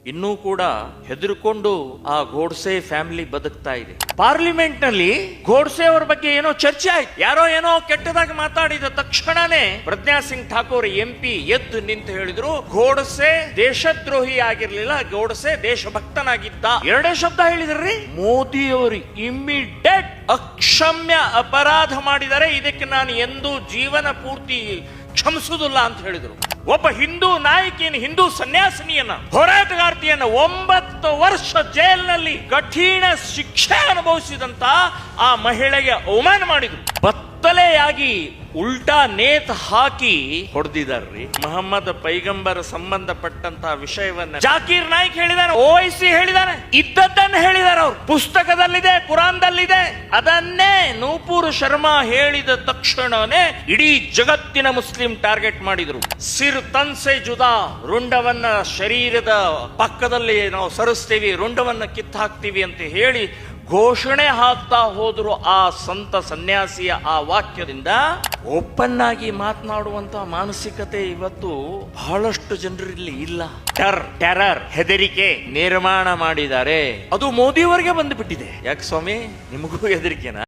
ಇನ್ನೂ ಕೂಡ ಹೆದರ್ಕೊಂಡು ಆ ಗೋಡ್ಸೆ ಫ್ಯಾಮಿಲಿ ಬದುಕ್ತಾ ಇದೆ. ಪಾರ್ಲಿಮೆಂಟ್ ನಲ್ಲಿ ಗೋಡ್ಸೆ ಅವರ ಬಗ್ಗೆ ಏನೋ ಚರ್ಚೆ ಆಯ್ತು. ಯಾರೋ ಏನೋ ಕೆಟ್ಟದಾಗಿ ಮಾತಾಡಿದ ತಕ್ಷಣನೇ ಪ್ರಜ್ಞಾ ಸಿಂಗ್ ಠಾಕೂರ್ MP ಎದ್ದು ನಿಂತು ಹೇಳಿದ್ರು, ಗೋಡ್ಸೆ ದೇಶದ್ರೋಹಿ ಆಗಿರ್ಲಿಲ್ಲ, ಗೋಡ್ಸೆ ದೇಶಭಕ್ತನಾಗಿದ್ದ. ಎರಡೇ ಶಬ್ದ ಹೇಳಿದ್ರಿ. ಮೋದಿ ಅವರು ಇಮ್ಮಿಡಿಯೇಟ್ ಅಕ್ಷಮ್ಯ ಅಪರಾಧ ಮಾಡಿದರೆ, ಇದಕ್ಕೆ ನಾನು ಎಂದೂ ಜೀವನ ಪೂರ್ತಿ ಕ್ಷಮಿಸುವುದಿಲ್ಲ ಅಂತ ಹೇಳಿದ್ರು. ಒಬ್ಬ ಹಿಂದೂ ನಾಯಕಿಯನ್ನು, ಹಿಂದೂ ಸನ್ಯಾಸಿನಿಯನ್ನ, ಹೋರಾಟಗಾರ್ತಿಯನ್ನ 9 ವರ್ಷ ಜೈಲಿನಲ್ಲಿ ಕಠಿಣ ಶಿಕ್ಷೆ ಅನುಭವಿಸಿದಂತ ಆ ಮಹಿಳೆಗೆ ಅವಮಾನ ಮಾಡಿದ್ರು. ಬತ್ತಲೆಯಾಗಿ ಉಲ್ಟಾ ನೇತ್ ಹಾಕಿ ಹೊಡೆದಿದ್ದಾರ್ರಿ. ಮೊಹಮ್ಮದ್ ಪೈಗಂಬರ್ ಸಂಬಂಧಪಟ್ಟಂತಹ ವಿಷಯವನ್ನ ಜಾಕೀರ್ ನಾಯ್ಕ್ ಹೇಳಿದಾನೆ, OIC ಹೇಳಿದಾನೆ, ಇದ್ದದ್ದನ್ನು ಹೇಳಿದಾರೆ. ಅವ್ರು ಪುಸ್ತಕದಲ್ಲಿದೆ, ಕುರಾನ್ದಲ್ಲಿದೆ. ಅದನ್ನೇ ನೂಪುರ್ ಶರ್ಮಾ ಹೇಳಿದ ತಕ್ಷಣನೇ ಇಡೀ ಜಗತ್ತಿನ ಮುಸ್ಲಿಂ ಟಾರ್ಗೆಟ್ ಮಾಡಿದ್ರು. ಸಿರ್ ತನ್ಸೆ ಜುದಾ, ರುಂಡವನ್ನ ಶರೀರದ ಪಕ್ಕದಲ್ಲಿ ನಾವು ಸರಿಸ್ತೀವಿ, ರುಂಡವನ್ನ ಕಿತ್ತು ಹಾಕ್ತೀವಿ ಅಂತ ಹೇಳಿ ಘೋಷಣೆ ಹಾಕ್ತಾ ಹೋದ್ರು. ಆ ಸಂತ ಸನ್ಯಾಸಿಯ ಆ ವಾಕ್ಯದಿಂದ ಓಪನ್ ಆಗಿ ಮಾತನಾಡುವಂತ ಮಾನಸಿಕತೆ ಇವತ್ತು ಬಹಳಷ್ಟು ಜನರಲ್ಲಿ ಇಲ್ಲ. ಟೆರರ್ ಹೆದರಿಕೆ ನಿರ್ಮಾಣ ಮಾಡಿದ್ದಾರೆ. ಅದು ಮೋದಿಯವರಿಗೆ ಬಂದು ಬಿಟ್ಟಿದೆ. ಯಾಕೆ ಸ್ವಾಮಿ, ನಿಮಗೂ ಹೆದರಿಕೆನಾ?